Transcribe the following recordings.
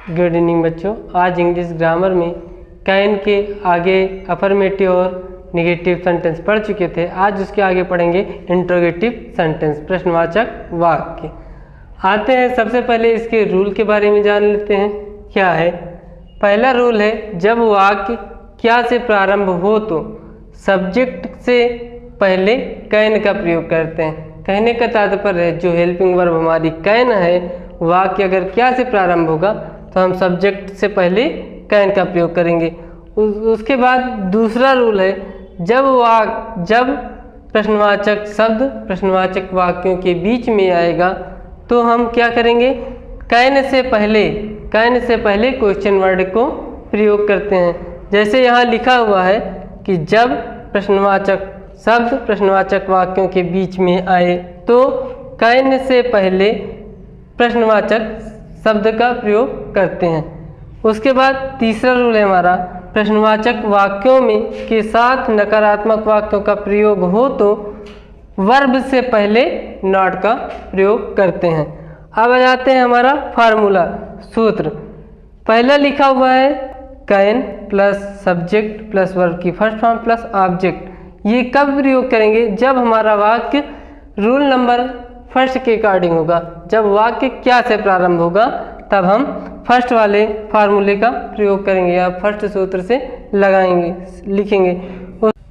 Good evening बच्चों। आज English grammar में कैन के आगे अफर्मेटिव और निगेटिव सेंटेंस पढ़ चुके थे। आज उसके आगे पढ़ेंगे इंट्रोगेटिव सेंटेंस, प्रश्नवाचक वाक्य। आते हैं, सबसे पहले इसके रूल के बारे में जान लेते हैं। क्या है पहला रूल? है जब वाक्य क्या से प्रारंभ हो तो सब्जेक्ट से पहले कैन का प्रयोग करते हैं। कहने का तात्पर्य है जो हेल्पिंग वर्ब हमारी कैन है, वाक्य अगर क्या से प्रारंभ होगा तो हम सब्जेक्ट से पहले कैन का प्रयोग करेंगे। उसके बाद दूसरा रूल है जब प्रश्नवाचक शब्द प्रश्नवाचक वाक्यों के बीच में आएगा तो हम क्या करेंगे, कैन से पहले क्वेश्चन वर्ड को प्रयोग करते हैं। जैसे यहाँ लिखा हुआ है कि जब प्रश्नवाचक शब्द प्रश्नवाचक वाक्यों के बीच में आए तो कैन से पहले प्रश्नवाचक शब्द का प्रयोग करते हैं। उसके बाद तीसरा रूल है हमारा, प्रश्नवाचक वाक्यों में के साथ नकारात्मक वाक्यों का प्रयोग हो तो वर्ब से पहले नॉट का प्रयोग करते हैं। अब आ जाते हैं हमारा फार्मूला, सूत्र। पहला लिखा हुआ है can plus subject plus verb की फर्स्ट फॉर्म प्लस ऑब्जेक्ट। ये कब प्रयोग करेंगे? जब हमारा वाक्य रूल नंबर फर्स्ट के अकॉर्डिंग होगा। जब वाक्य क्या से प्रारंभ होगा तब हम फर्स्ट वाले फार्मूले का प्रयोग करेंगे या फर्स्ट सूत्र से लिखेंगे।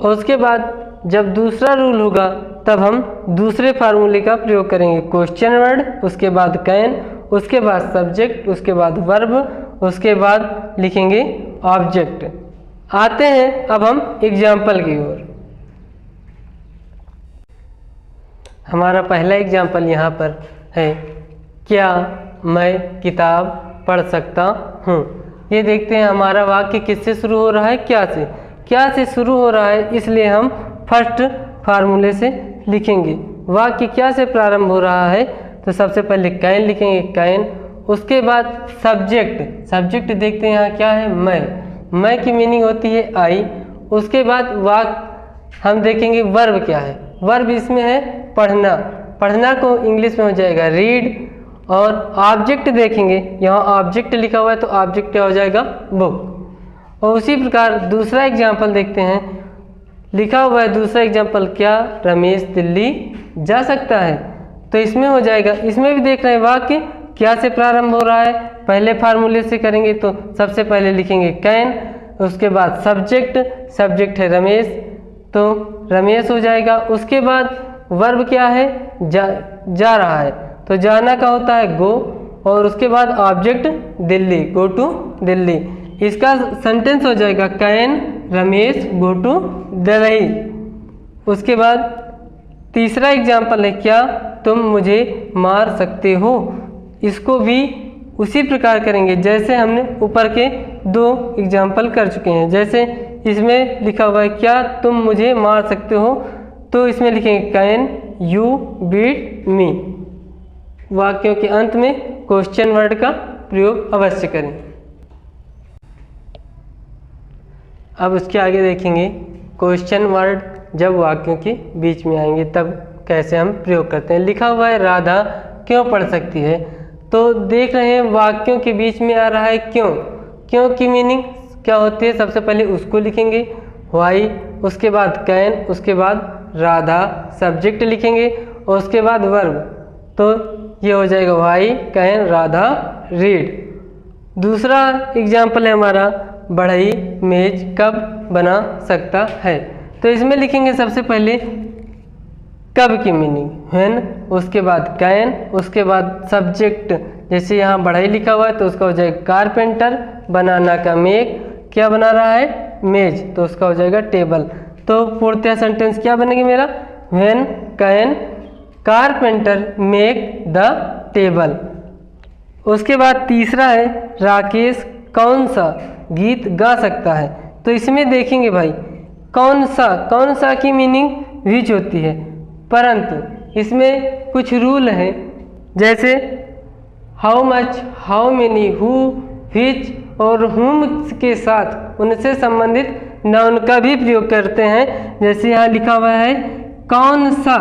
उसके बाद जब दूसरा रूल होगा तब हम दूसरे फार्मूले का प्रयोग करेंगे, क्वेश्चन वर्ड, उसके बाद कैन, उसके बाद सब्जेक्ट, उसके बाद वर्ब, उसके बाद लिखेंगे ऑब्जेक्ट। आते हैं अब हम एग्जाम्पल की ओर। हमारा पहला एग्जाम्पल यहाँ पर है, क्या मैं किताब पढ़ सकता हूँ। ये देखते हैं हमारा वाक्य किससे शुरू हो रहा है, क्या से शुरू हो रहा है, इसलिए हम फर्स्ट फार्मूले से लिखेंगे। वाक्य क्या से प्रारंभ हो रहा है तो सबसे पहले कैन लिखेंगे, कैन। उसके बाद सब्जेक्ट देखते हैं यहाँ क्या है, मैं की मीनिंग होती है आई। उसके बाद वाक्य हम देखेंगे वर्ब क्या है, वर्ब इसमें है पढ़ना को इंग्लिश में हो जाएगा रीड। और ऑब्जेक्ट देखेंगे, यहाँ ऑब्जेक्ट लिखा हुआ है तो ऑब्जेक्ट क्या हो जाएगा, बुक। और उसी प्रकार दूसरा एग्जाम्पल देखते हैं, लिखा हुआ है दूसरा एग्जाम्पल, क्या रमेश दिल्ली जा सकता है, तो इसमें हो जाएगा। इसमें भी देख रहे हैं वाक्य क्या से प्रारंभ हो रहा है, पहले फार्मूले से करेंगे तो सबसे पहले लिखेंगे कैन, उसके बाद सब्जेक्ट है रमेश तो रमेश हो जाएगा। उसके बाद वर्ब क्या है, जा रहा है तो जाना का होता है गो। और उसके बाद object Delhi, go to Delhi. इसका सेंटेंस हो जाएगा can Ramesh go to Delhi. उसके बाद तीसरा एग्जाम्पल है, क्या तुम मुझे मार सकते हो। इसको भी उसी प्रकार करेंगे जैसे हमने ऊपर के दो एग्जाम्पल कर चुके हैं। जैसे इसमें लिखा हुआ है क्या तुम मुझे मार सकते हो, तो इसमें लिखेंगे कैन यू बीट मी। वाक्यों के अंत में क्वेश्चन वर्ड का प्रयोग अवश्य करें। अब उसके आगे देखेंगे क्वेश्चन वर्ड जब वाक्यों के बीच में आएंगे तब कैसे हम प्रयोग करते हैं। लिखा हुआ है राधा क्यों पढ़ सकती है, तो देख रहे हैं वाक्यों के बीच में आ रहा है क्यों की मीनिंग क्या होती है। सबसे पहले उसको लिखेंगे वाई, उसके बाद कैन, उसके बाद राधा, सब्जेक्ट लिखेंगे और उसके बाद वर्ब, तो ये हो जाएगा वाई कैन राधा रीड। दूसरा एग्जाम्पल है हमारा, बढ़ई मेज कब बना सकता है, तो इसमें लिखेंगे सबसे पहले कब की मीनिंग व्हेन, उसके बाद कैन, उसके बाद सब्जेक्ट। जैसे यहाँ बढ़ई लिखा हुआ है तो उसका हो जाएगा कारपेंटर, बनाना का मेक, क्या बना रहा है मेज, तो उसका हो जाएगा टेबल। तो पूर्णतः सेंटेंस क्या बनेगी मेरा, when can carpenter make the table. उसके बाद तीसरा है राकेश कौन सा गीत गा सकता है, तो इसमें देखेंगे भाई कौन सा की मीनिंग विच होती है, परंतु इसमें कुछ रूल है। जैसे how much, how many, who, which और हुम के साथ उनसे संबंधित नाउन का भी प्रयोग करते हैं। जैसे यहाँ लिखा हुआ है कौन सा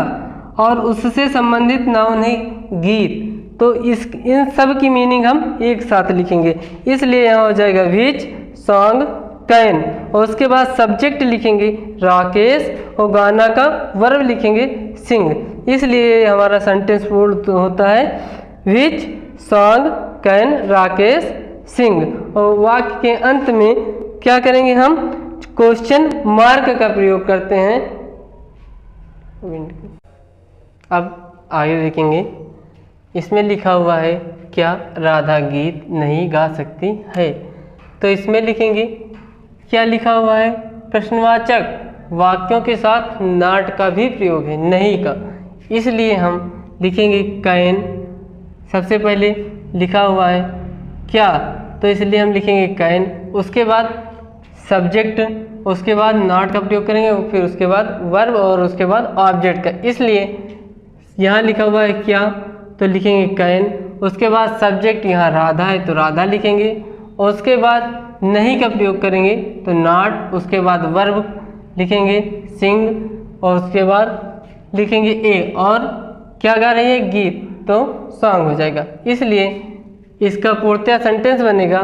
और उससे संबंधित नाउन है गीत, तो इन सब की मीनिंग हम एक साथ लिखेंगे, इसलिए यहाँ हो जाएगा विच सॉन्ग कैन, और उसके बाद सब्जेक्ट लिखेंगे राकेश और गाना का वर्ब लिखेंगे सिंग, इसलिए हमारा सेंटेंस पूर्ण होता है which song can Rakesh Singh. और वाक्य के अंत में क्या करेंगे, हम क्वेश्चन मार्क का प्रयोग करते हैं। अब आगे देखेंगे, इसमें लिखा हुआ है क्या राधा गीत नहीं गा सकती है, तो इसमें लिखेंगे क्या लिखा हुआ है, प्रश्नवाचक वाक्यों के साथ नॉट का भी प्रयोग है, नहीं का, इसलिए हम लिखेंगे कैन। सबसे पहले लिखा हुआ है क्या, तो इसलिए हम लिखेंगे कैन, उसके बाद सब्जेक्ट, उसके बाद नॉट का प्रयोग करेंगे, फिर उसके बाद वर्ब और उसके बाद ऑब्जेक्ट का, इसलिए यहाँ लिखा हुआ है क्या तो लिखेंगे कैन, उसके बाद सब्जेक्ट यहाँ राधा है तो राधा लिखेंगे, और उसके बाद नहीं का प्रयोग करेंगे तो नॉट, उसके बाद वर्ब लिखेंगे सिंग, और उसके बाद लिखेंगे ए, और क्या गा रही है गीत, तो सॉन्ग हो जाएगा, इसलिए इसका पूर्णतः सेंटेंस बनेगा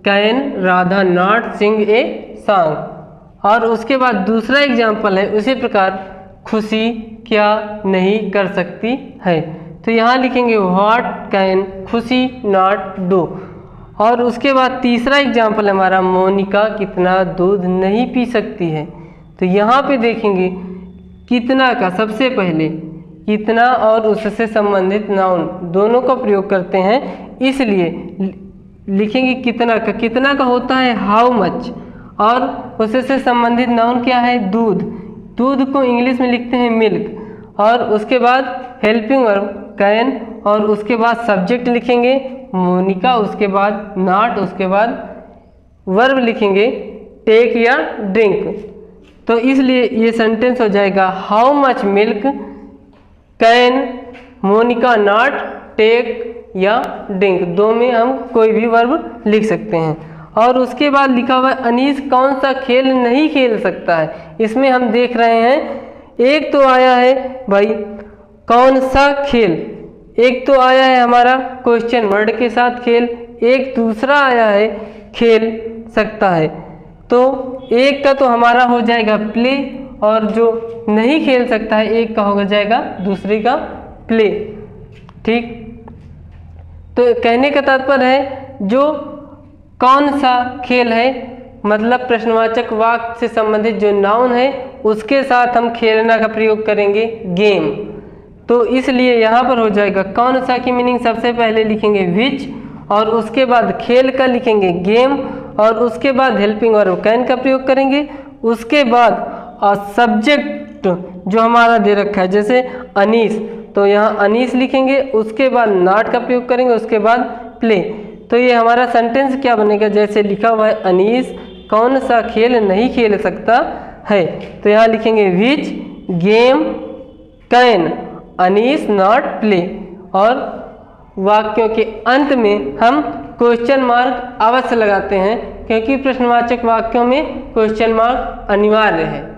can Radha not sing a song. और उसके बाद दूसरा एग्जाम्पल है उसी प्रकार, खुशी क्या नहीं कर सकती है, तो यहाँ लिखेंगे व्हाट कैन खुशी नॉट डू। और उसके बाद तीसरा एग्जाम्पल हमारा, मोनिका कितना दूध नहीं पी सकती है, तो यहाँ पे देखेंगे कितना का सबसे पहले कितना और उससे संबंधित नाउन दोनों का प्रयोग करते हैं, इसलिए लिखेंगे कितना का, कितना का होता है हाउ मच, और उससे संबंधित नाउन क्या है दूध, दूध को इंग्लिश में लिखते हैं मिल्क, और उसके बाद हेल्पिंग वर्ब कैन, और उसके बाद सब्जेक्ट लिखेंगे मोनिका, उसके बाद नॉट, उसके बाद वर्ब लिखेंगे टेक या ड्रिंक, तो इसलिए ये सेंटेंस हो जाएगा how much milk can Monica not take या ड्रिंक, दो में हम कोई भी वर्ब लिख सकते हैं। और उसके बाद लिखा हुआ है अनीस कौन सा खेल नहीं खेल सकता है, इसमें हम देख रहे हैं एक तो आया है भाई कौन सा खेल, एक तो आया है हमारा क्वेश्चन वर्ड के साथ खेल, एक दूसरा आया है खेल सकता है, तो एक का तो हमारा हो जाएगा प्ले, और जो नहीं खेल सकता है एक का हो जाएगा दूसरे का प्ले, ठीक। तो कहने का तात्पर्य है जो कौन सा खेल है, मतलब प्रश्नवाचक वाक्य से संबंधित जो नाउन है उसके साथ हम खेलना का प्रयोग करेंगे गेम, तो इसलिए यहाँ पर हो जाएगा कौन सा की मीनिंग सबसे पहले लिखेंगे विच, और उसके बाद खेल का लिखेंगे गेम, और उसके बाद हेल्पिंग वर्ब कैन का प्रयोग करेंगे, उसके बाद सब्जेक्ट जो हमारा दे रखा है जैसे अनीस, तो यहाँ अनीस लिखेंगे, उसके बाद नॉट का प्रयोग करेंगे, उसके बाद प्ले, तो ये हमारा सेंटेंस क्या बनेगा जैसे लिखा हुआ है अनीस कौन सा खेल नहीं खेल सकता है, तो यहाँ लिखेंगे which game can Anees not play, और वाक्यों के अंत में हम क्वेश्चन मार्क अवश्य लगाते हैं क्योंकि प्रश्नवाचक वाक्यों में क्वेश्चन मार्क अनिवार्य है।